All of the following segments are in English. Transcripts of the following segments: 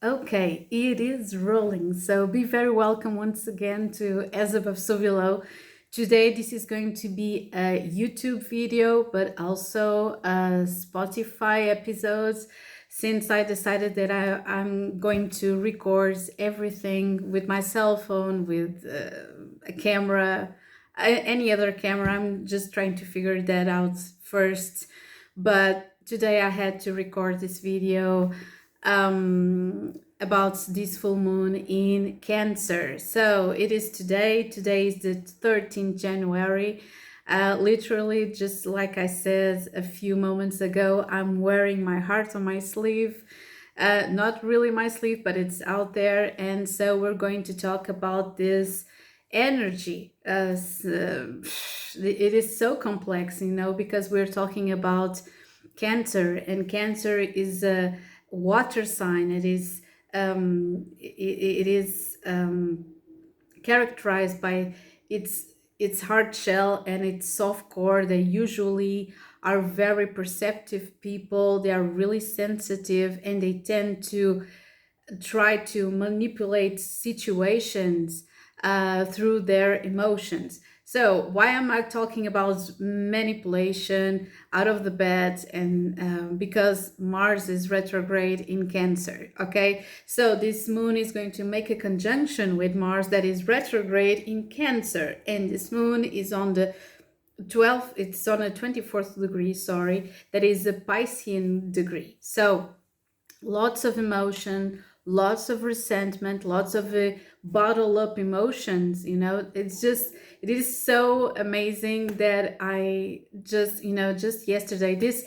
Okay, it is rolling. So be very welcome once again to As Above So Below. Today, this is going to be a YouTube video, but also a Spotify episodes. Since I decided that I'm going to record everything with my cell phone, with a camera, any other camera, I'm just trying to figure that out first. But today I had to record this video about this full moon in Cancer. So it is today. Today is the 13th January. Literally, just like I said a few moments ago, I'm wearing my heart on my sleeve. Not really my sleeve, but it's out there. And so we're going to talk about this energy. It is so complex, because we're talking about Cancer, and Cancer is a water sign. It is characterized by its hard shell and its soft core. They usually are very perceptive people. They are really sensitive, and they tend to try to manipulate situations through their emotions. So why am I talking about manipulation out of the bed? And because Mars is retrograde in Cancer. Okay, so this moon is going to make a conjunction with Mars that is retrograde in Cancer, and this moon is on the 12th. It's on a 24th degree. Sorry, that is a Piscean degree. So lots of emotion, lots of resentment, lots of bottle up emotions. It is so amazing that I just yesterday, this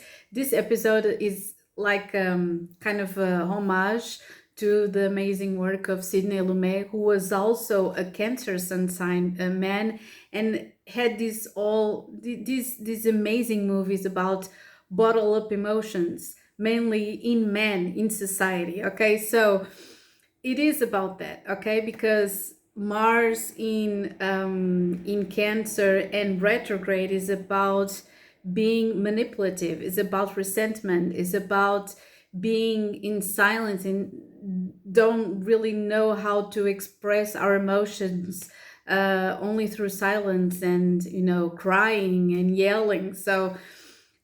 episode is like kind of a homage to the amazing work of Sidney Lumet, who was also a Cancer sun sign a man, and had these amazing movies about bottle up emotions, mainly in men in society. Okay, so it is about that. Okay, because Mars in Cancer and retrograde is about being manipulative, is about resentment, is about being in silence and don't really know how to express our emotions, only through silence and crying and yelling. So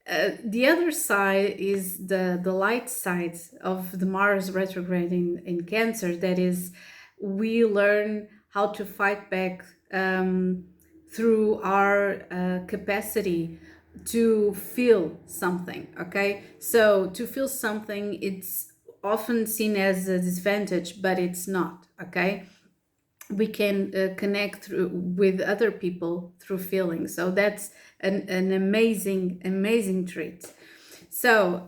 the other side is the light side of the Mars retrograde in Cancer. That is, we learn how to fight back through our capacity to feel something. Okay, so to feel something, it's often seen as a disadvantage, but it's not. Okay, we can connect with other people through feelings. So that's an amazing treat. So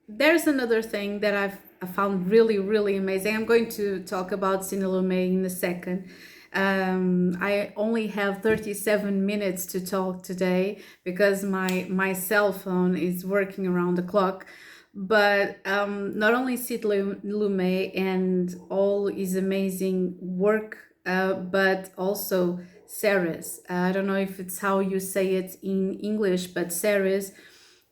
there's another thing that I found really amazing. I'm going to talk about Cinelume in a second. I only have 37 minutes to talk today because my cell phone is working around the clock. But not only Sid Lumet and all his amazing work, but also Ceres. I don't know if it's how you say it in English, but Ceres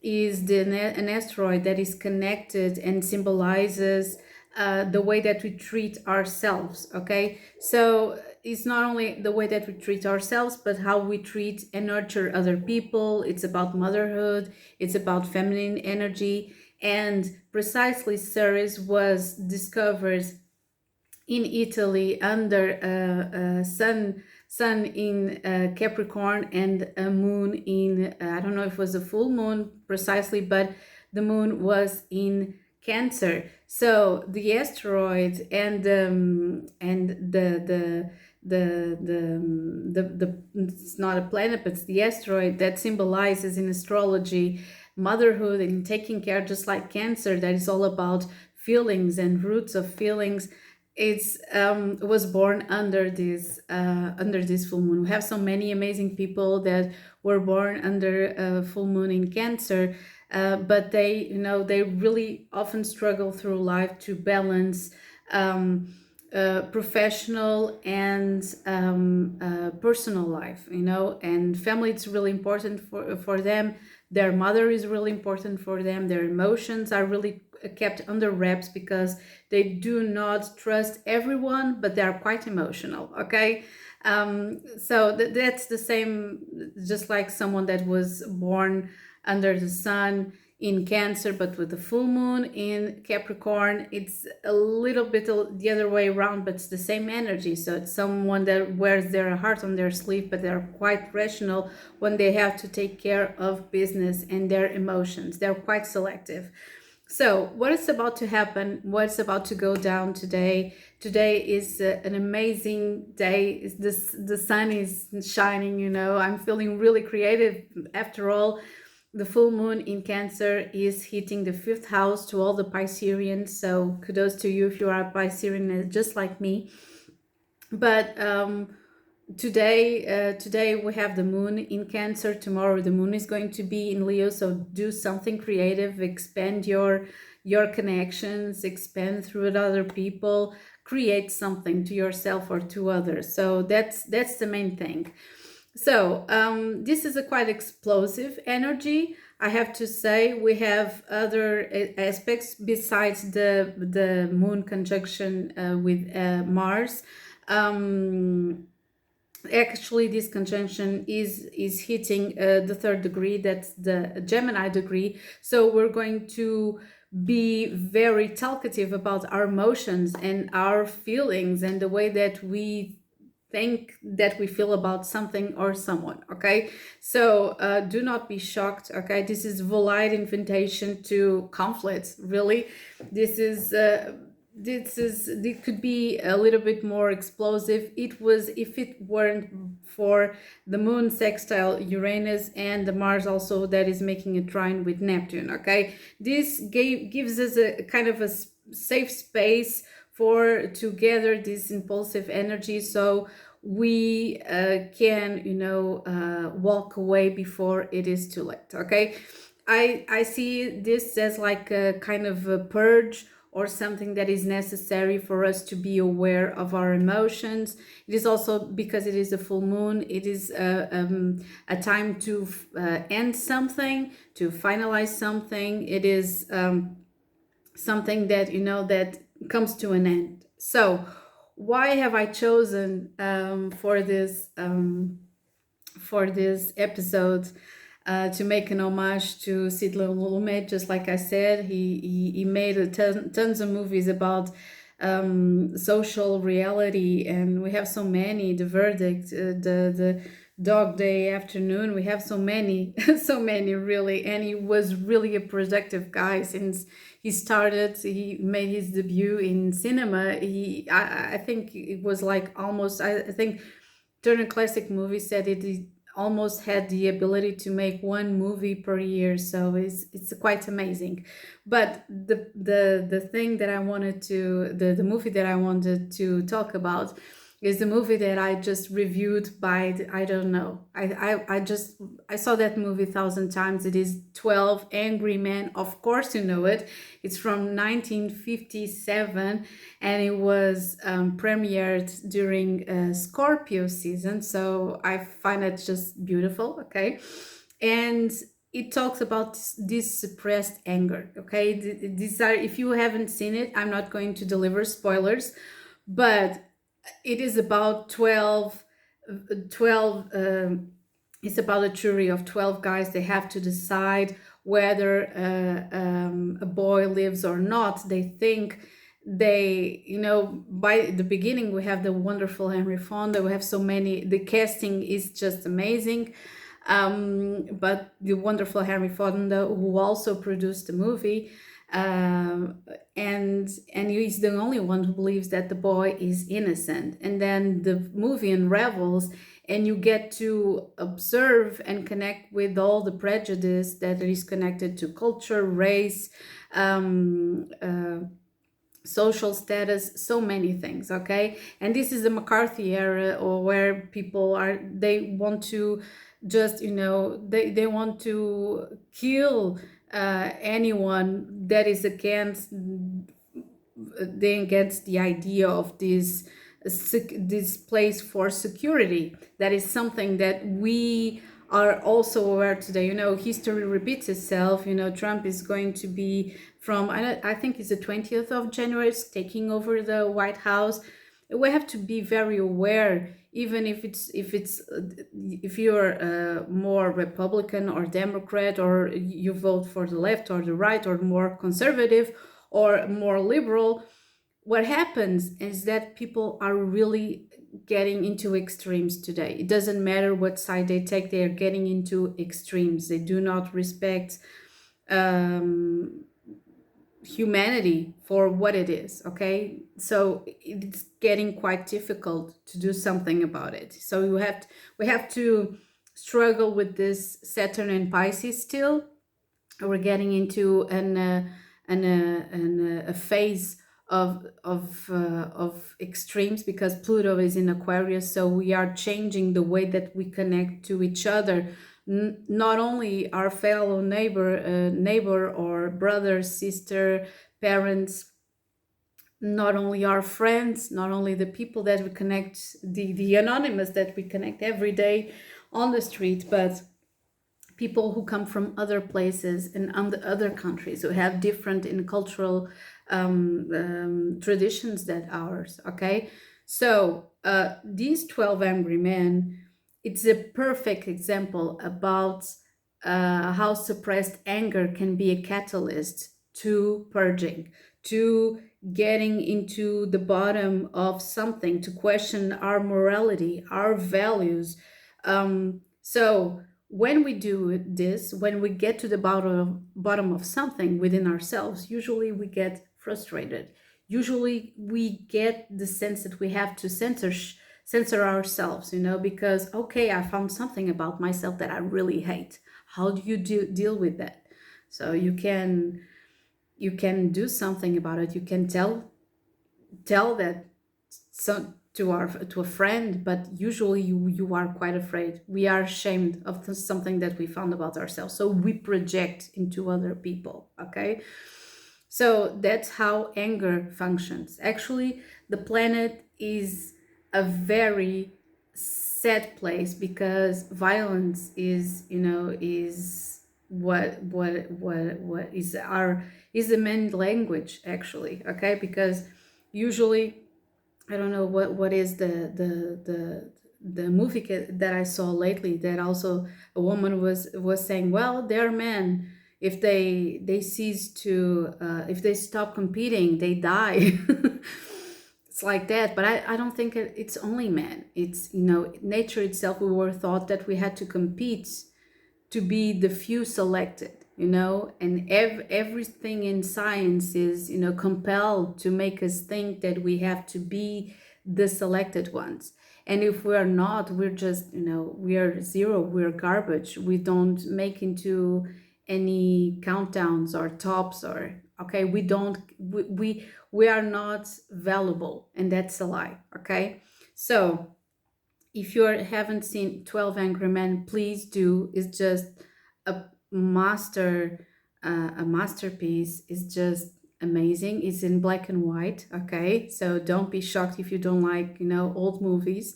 is an asteroid that is connected and symbolizes the way that we treat ourselves. Okay, so it's not only the way that we treat ourselves, but how we treat and nurture other people. It's about motherhood, it's about feminine energy. And precisely, Ceres was discovered in Italy under a sun in Capricorn and a moon in I don't know if it was a full moon precisely, but the moon was in Cancer. So the asteroid and the it's not a planet, but it's the asteroid that symbolizes in astrology motherhood and taking care, just like Cancer, that is all about feelings and roots of feelings. It's was born under this full moon. We have so many amazing people that were born under a full moon in Cancer, but they really often struggle through life to balance professional and personal life, and family. It's really important for them. Their mother is really important for them. Their emotions are really kept under wraps because they do not trust everyone, but they are quite emotional. Okay. So that's the same, just like someone that was born under the sun in Cancer, but with the full moon in Capricorn. It's a little bit the other way around, but it's the same energy. So it's someone that wears their heart on their sleeve, but they're quite rational when they have to take care of business and their emotions. They're quite selective. So, what is about to happen? What's about to go down today? Today is an amazing day. The sun is shining. I'm feeling really creative. After all, the full moon in Cancer is hitting the fifth house to all the Pisceans. So, kudos to you if you are a Piscean, just like me. But today we have the moon in Cancer. Tomorrow the moon is going to be in Leo, so do something creative, expand your connections, expand through other people, create something to yourself or to others. So that's the main thing. So this is a quite explosive energy. I have to say, we have other aspects besides the moon conjunction with Mars. Actually, this conjunction is hitting the third degree. That's the Gemini degree. So we're going to be very talkative about our emotions and our feelings and the way that we think that we feel about something or someone. Okay, so do not be shocked. Okay, this is volite invitation to conflict. Really, this is it could be a little bit more explosive. It was, if it weren't for the moon sextile Uranus and the Mars also that is making a trine with Neptune. Okay, this gives us a kind of a safe space for to gather this impulsive energy, so we can walk away before it is too late. Okay, I see this as like a kind of a purge or something that is necessary for us to be aware of our emotions. It is also because it is a full moon. It is a time to end something, to finalize something. It is something that that comes to an end. So why have I chosen for this episode to make an homage to Sidney Lumet? Just like I said, he made tons of movies about social reality, and we have so many. The Verdict, the Dog Day Afternoon. We have so many, so many really, and he was really a productive guy since he started. He made his debut in cinema. I think it was like almost. I think Turner Classic Movies said it almost had the ability to make one movie per year, so it's quite amazing. But the thing that I wanted to the movie that I wanted to talk about is the movie that I just reviewed I don't know. I saw that movie 1,000 times. It is 12 Angry Men. Of course you know it. It's from 1957, and it was premiered during Scorpio season. So I find it just beautiful. Okay, and it talks about this suppressed anger. Okay, these are, if you haven't seen it, I'm not going to deliver spoilers, but it is about 12 it's about a jury of 12 guys. They have to decide whether a boy lives or not. They think by the beginning we have the wonderful Henry Fonda. We have so many, the casting is just amazing. But the wonderful Henry Fonda, who also produced the movie, and he's the only one who believes that the boy is innocent. And then the movie unravels, and you get to observe and connect with all the prejudice that is connected to culture, race, social status, so many things. Okay, and this is the McCarthy era, or where people they want to just they want to kill anyone that is against the idea of this place for security. That is something that we are also aware today. History repeats itself. Trump is going to be from, I think it's the 20th of January, it's taking over the White House. We have to be very aware, even if you're more Republican or Democrat, or you vote for the left or the right, or more conservative or more liberal. What happens is that people are really getting into extremes today. It doesn't matter what side they take, they are getting into extremes. They do not respect um, humanity for what it is. Okay, so it's getting quite difficult to do something about it. So we have to struggle with this Saturn and Pisces still. We're getting into a phase of extremes, because Pluto is in Aquarius. So we are changing the way that we connect to each other, not only our fellow neighbor or brother, sister, parents, not only our friends, not only the people that we connect, the anonymous that we connect every day on the street, but people who come from other places and other countries who have different in cultural traditions than ours. Okay, so these 12 angry men, it's a perfect example about how suppressed anger can be a catalyst to purging, to getting into the bottom of something, to question our morality, our values. So when we do this, when we get to the bottom of something within ourselves, usually we get frustrated. Usually we get the sense that we have to censor ourselves, because, okay, I found something about myself that I really hate. How do you deal with that? So you can do something about it. You can tell that to a friend, but usually you are quite afraid. We are ashamed of something that we found about ourselves, so we project into other people. Okay, so that's how anger functions. Actually, the planet is a very sad place, because violence is what is the main language, actually. Okay, because usually, I don't know what is the movie that I saw lately, that also a woman was saying, well, they're men. If they cease to if they stop competing, they die. It's like that. But I don't think it's only men. It's, nature itself. We were taught that we had to compete to be the few selected, and everything in science is, compelled to make us think that we have to be the selected ones. And if we're not, we're just, we are zero, we're garbage. We don't make into any countdowns or tops, or, okay, we don't, we are not valuable, and that's a lie. Okay, so if you haven't seen 12 Angry Men, please do. It's just a a masterpiece. It's just amazing. It's in black and white. Okay, so don't be shocked if you don't like, old movies.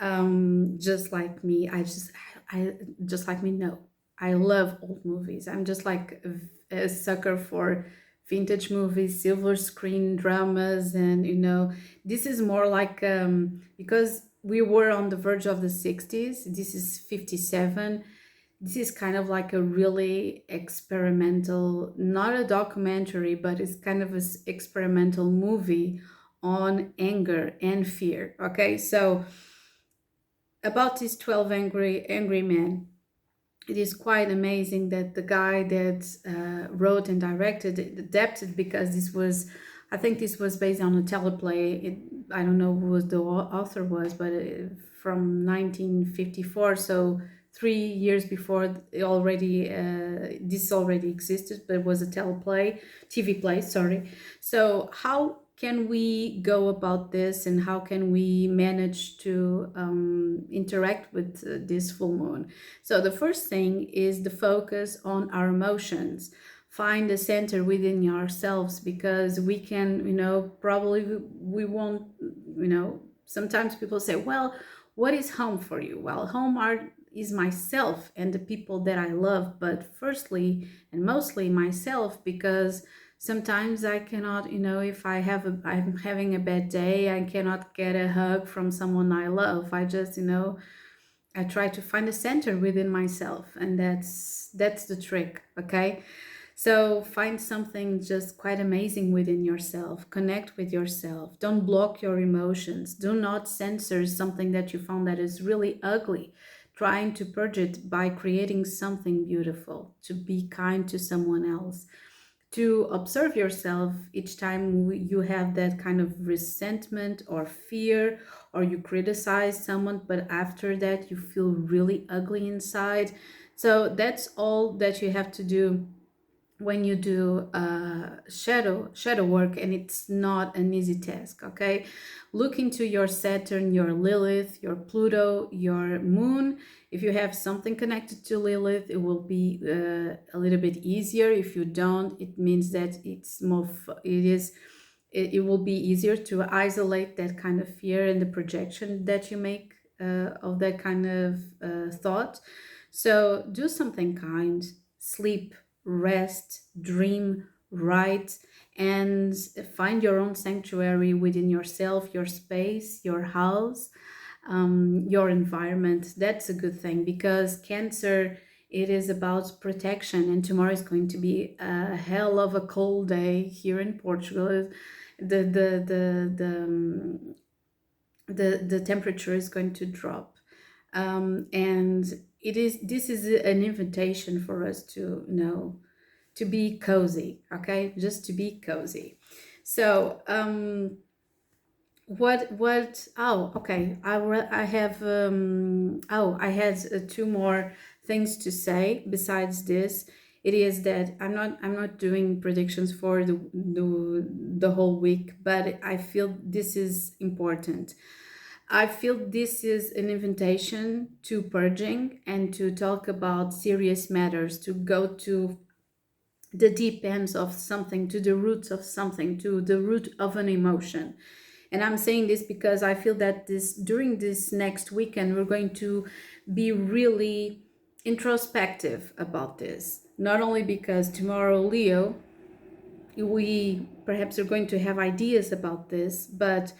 Just like me, I just like me. No, I love old movies. I'm just like a sucker for vintage movies, silver screen dramas, and this is more like because we were on the verge of the 60s. This is 57. This is kind of like a really experimental, not a documentary, but it's kind of an experimental movie on anger and fear. Okay, so about these 12 angry men, it is quite amazing that the guy that wrote and directed it, adapted, because I think this was based on a teleplay. I don't know who the author was, but from 1954, so 3 years before this already existed, but it was a TV play, sorry. So how can we go about this, and how can we manage to interact with this full moon? So the first thing is the focus on our emotions. Find a center within ourselves, because we can, probably we won't, sometimes people say, well, what is home for you? Well, home is myself and the people that I love, but firstly and mostly myself, because sometimes I cannot, if I'm having a bad day, I cannot get a hug from someone I love. I just, I try to find a center within myself, and that's the trick, okay? So find something just quite amazing within yourself. Connect with yourself. Don't block your emotions. Do not censor something that you found that is really ugly. Trying to purge it by creating something beautiful, to be kind to someone else, to observe yourself each time you have that kind of resentment or fear, or you criticize someone, but after that you feel really ugly inside. So that's all that you have to do when you do shadow work, and it's not an easy task. Okay, look into your Saturn, your Lilith, your Pluto, your Moon. If you have something connected to Lilith, it will be a little bit easier. If you don't, it means that it will be easier to isolate that kind of fear and the projection that you make of that kind of thought. So do something kind, sleep, rest, dream, write, and find your own sanctuary within yourself, your space, your house, your environment. That's a good thing, because Cancer, it is about protection, and tomorrow is going to be a hell of a cold day here in Portugal. The temperature is going to drop, and this is an invitation for us to know, to be cozy, okay? Just to be cozy. So oh, okay, I have I had two more things to say besides this. It is that I'm not doing predictions for the whole week, but I feel this is important. I feel this is an invitation to purging and to talk about serious matters, to go to the deep ends of something, to the roots of something, to the root of an emotion. And I'm saying this because I feel that during this next weekend we're going to be really introspective about this. Not only because tomorrow, Leo, we perhaps are going to have ideas about this, but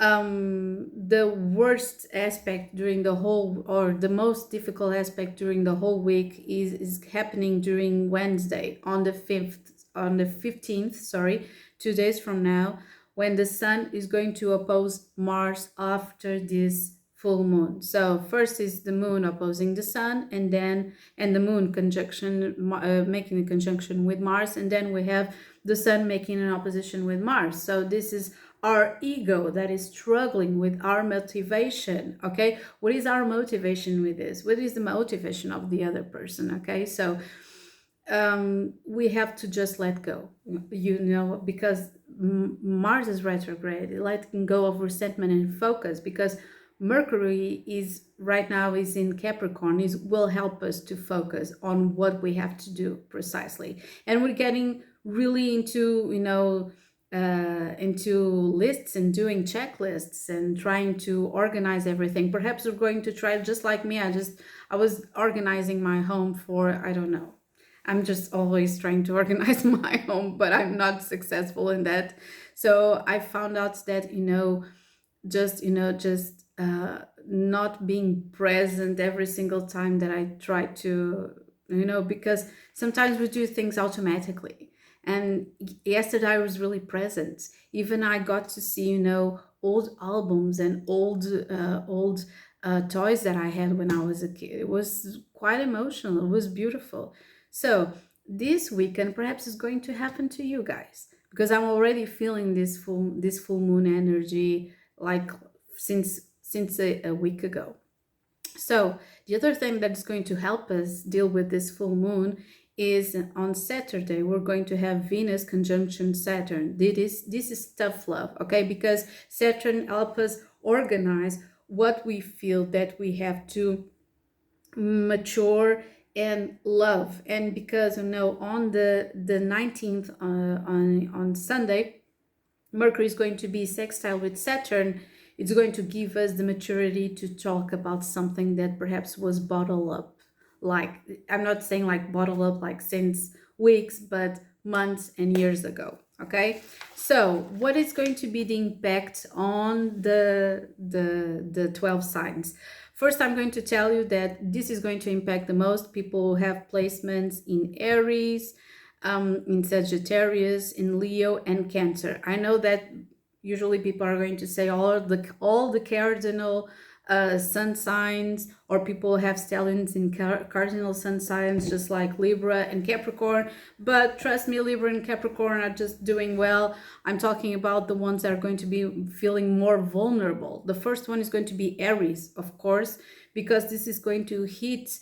the worst aspect during the whole, or the most difficult aspect during the whole week is happening during Wednesday, on the 15th, sorry, 2 days from now, when the Sun is going to oppose Mars after this full moon. So first is the moon opposing the Sun, and the moon making a conjunction with Mars, and then we have the Sun making an opposition with Mars. So this is our ego that is struggling with our motivation. Okay, what is our motivation with this? What is the motivation of the other person? Okay, so we have to just let go, because Mars is retrograde, letting go of resentment and focus, because Mercury is right now is in Capricorn, will help us to focus on what we have to do precisely. And we're getting really into lists and doing checklists and trying to organize everything. Perhaps we're going to try, just like me. I was organizing my home for, I don't know, I'm just always trying to organize my home, but I'm not successful in that. So I found out that just not being present every single time that I try to, because sometimes we do things automatically. And yesterday I was really present. Even I got to see, old albums and old toys that I had when I was a kid. It was quite emotional. It was beautiful. So this weekend perhaps is going to happen to you guys, because I'm already feeling this full moon energy, like since a week ago. So the other thing that's going to help us deal with this full moon is on Saturday we're going to have Venus conjunction Saturn. This is tough love, okay? Because Saturn helps us organize what we feel that we have to mature and love. And because on the 19th, on Sunday, Mercury is going to be sextile with Saturn. It's going to give us the maturity to talk about something that perhaps was bottled up. Like, I'm not saying like bottled up like since weeks, but months and years ago. Okay. So what is going to be the impact on the 12 signs? First, I'm going to tell you that this is going to impact the most people who have placements in Aries, in Sagittarius, in Leo, and Cancer. I know that usually people are going to say all the cardinal sun signs, or people have stallions in cardinal sun signs, just like Libra and Capricorn. But trust me, Libra and Capricorn are just doing well. I'm talking about the ones that are going to be feeling more vulnerable. The first one is going to be Aries, of course, because this is going to hit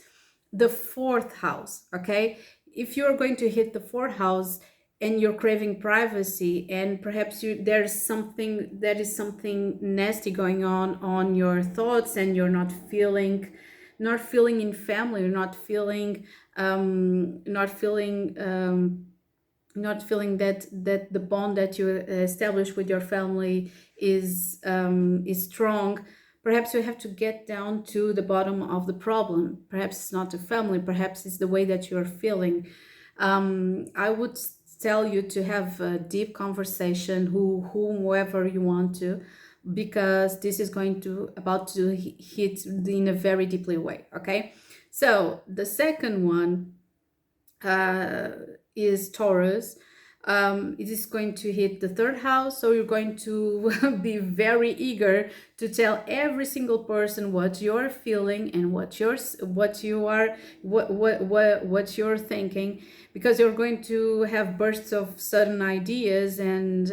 the fourth house. Okay, if you're going to hit the fourth house and you're craving privacy, and perhaps there is something nasty going on your thoughts, and you're not feeling in family, you're not feeling that the bond that you establish with your family is strong. Perhaps you have to get down to the bottom of the problem. Perhaps it's not the family, perhaps it's the way that you're feeling. I would tell you to have a deep conversation, whomever you want to, because this is going to about to hit in a very deeply way. Okay, so the second one is Taurus. It is going to hit the third house, so you're going to be very eager to tell every single person what you're feeling and what you're thinking, because you're going to have bursts of sudden ideas, and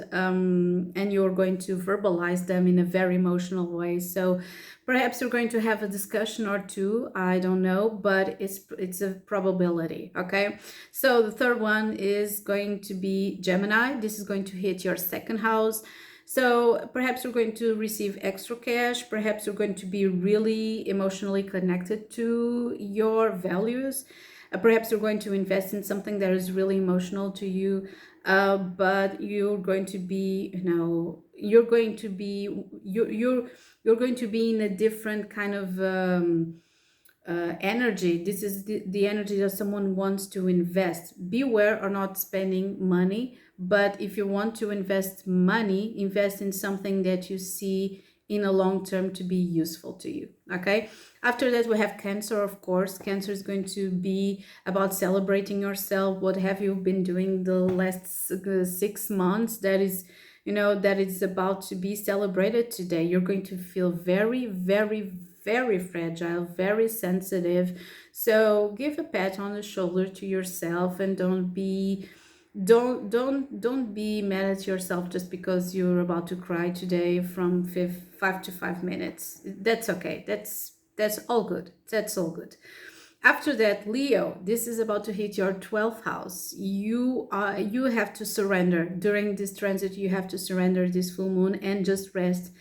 you're going to verbalize them in a very emotional way. So perhaps you're going to have a discussion or two, I don't know, but it's a probability. Okay, so the third one is going to be Gemini. This is going to hit your second house. So perhaps you're going to receive extra cash. Perhaps you're going to be really emotionally connected to your values. Perhaps you're going to invest in something that is really emotional to you. But you're going to be, you're going to be in a different kind of energy. This is the energy that someone wants to invest. Beware or not spending money, but if you want to invest money, invest in something that you see in a long term to be useful to you. Okay, after that we have Cancer. Of course, Cancer is going to be about celebrating yourself. What have you been doing the last 6 months that is about to be celebrated today? You're going to feel very, very, very fragile, very sensitive. So give a pat on the shoulder to yourself, and don't be mad at yourself just because you're about to cry today from 5 to 5 minutes. That's okay. That's all good. That's all good. After that, Leo, this is about to hit your 12th house. You have to surrender during this transit. You have to surrender this full moon and just rest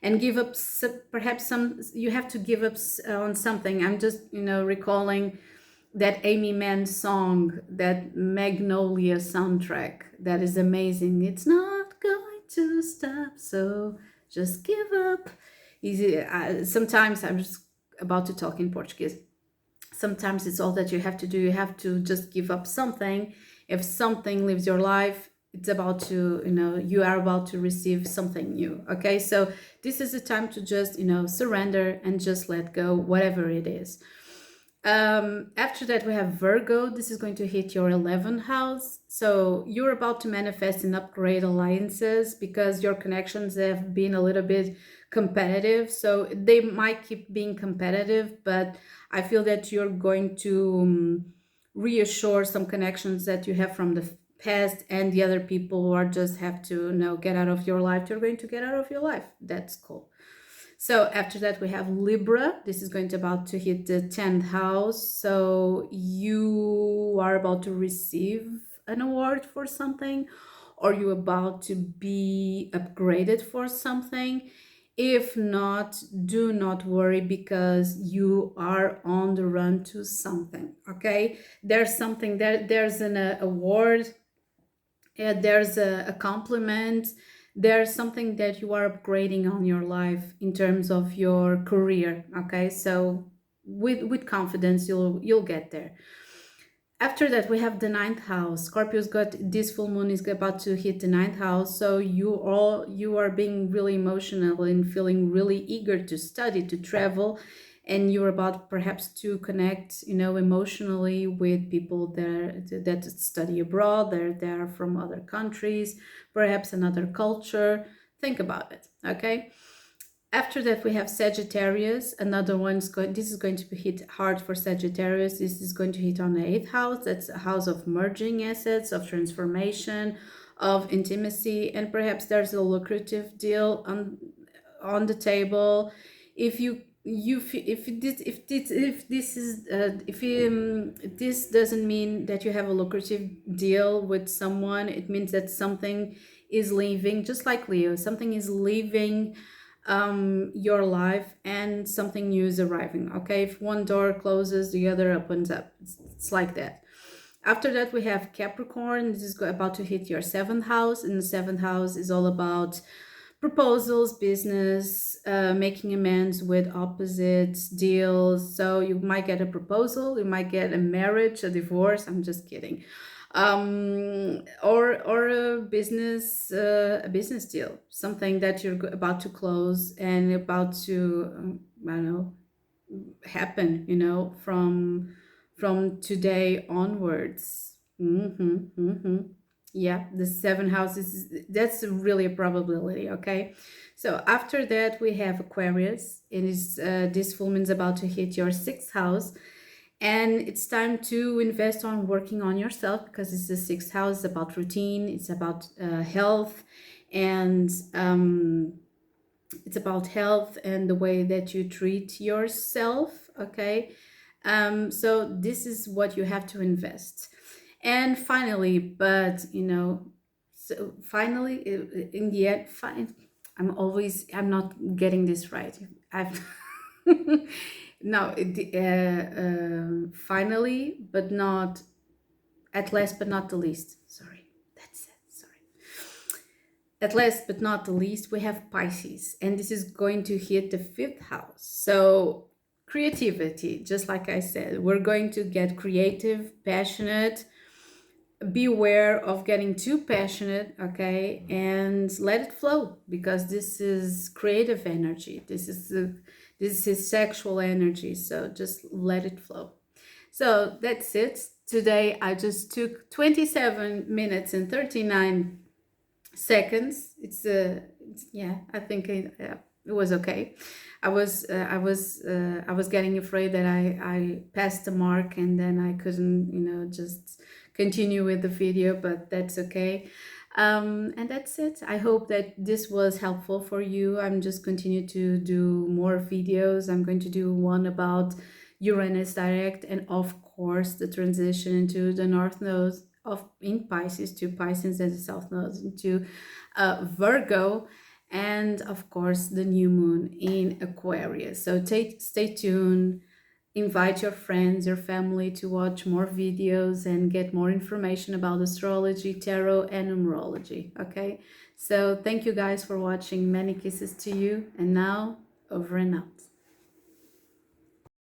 and give up. Perhaps you have to give up on something. I'm just recalling that Amy Mann song, that Magnolia soundtrack, that is amazing. It's not going to stop, so just give up. Easy. Sometimes I'm just about to talk in Portuguese. Sometimes it's all that you have to do. You have to just give up something. If something leaves your life, it's about to, you are about to receive something new. Okay, so this is the time to just, surrender and just let go, whatever it is. After that, we have Virgo. This is going to hit your 11th house. So you're about to manifest and upgrade alliances because your connections have been a little bit competitive. So they might keep being competitive, but I feel that you're going to reassure some connections that you have from the past, and the other people who are just have to get out of your life. You're going to get out of your life. That's cool. So after that, we have Libra. This is going to about to hit the 10th house. So you are about to receive an award for something, or you're about to be upgraded for something. If not, do not worry, because you are on the run to something. Okay, there's something there's an award, there's a compliment, there's something that you are upgrading on your life in terms of your career. Okay, so with confidence you'll get there. After that, we have the ninth house. Scorpio's got this full moon is about to hit the ninth house, so you are being really emotional and feeling really eager to study, to travel, and you're about perhaps to connect, emotionally with people that study abroad. They're from other countries, perhaps another culture. Think about it, okay? After that, we have Sagittarius. Another one's going. This is going to be hit hard for Sagittarius. This is going to hit on the eighth house. That's a house of merging assets, of transformation, of intimacy, and perhaps there's a lucrative deal on the table. If this doesn't mean that you have a lucrative deal with someone, it means that something is leaving, just like Leo. Something is leaving your life and something new is arriving. Okay, if one door closes, the other opens up. It's like that. After that, we have Capricorn. This is about to hit your seventh house, and the seventh house is all about proposals, business, making amends with opposites, deals. So you might get a proposal, you might get a marriage, a divorce. I'm just kidding. Or a business deal, something that you're about to close and about to I don't know, happen, from today onwards. Yeah, the seven houses, that's really a probability. Okay, so after that we have Aquarius. It is this full moon is about to hit your sixth house, and it's time to invest on working on yourself, because it's the sixth house. It's about routine, it's about health, and it's about health and the way that you treat yourself. Okay, so this is what you have to invest. And finally, but so finally, in the end, fine, I'm not getting this right. I've no, finally, but not at last, but not the least. Sorry, that's it. Sorry. At last, but not the least, we have Pisces, and this is going to hit the fifth house. So creativity, just like I said, we're going to get creative, passionate. Beware of getting too passionate, okay, and let it flow, because this is creative energy. This is sexual energy, so just let it flow. So that's it. Today I just took 27 minutes and 39 seconds. Yeah, I think it was okay. I was getting afraid that I passed the mark and then I couldn't, just continue with the video, but that's okay. And that's it. I hope that this was helpful for you. I'm just continue to do more videos. I'm going to do one about Uranus direct, and of course the transition into the North Node of in Pisces to Pisces, and the South Node into Virgo, and of course the new moon in Aquarius. So stay tuned. Invite your friends, your family to watch more videos and get more information about astrology, tarot, and numerology. Okay, so thank you guys for watching. Many kisses to you, and now over and out.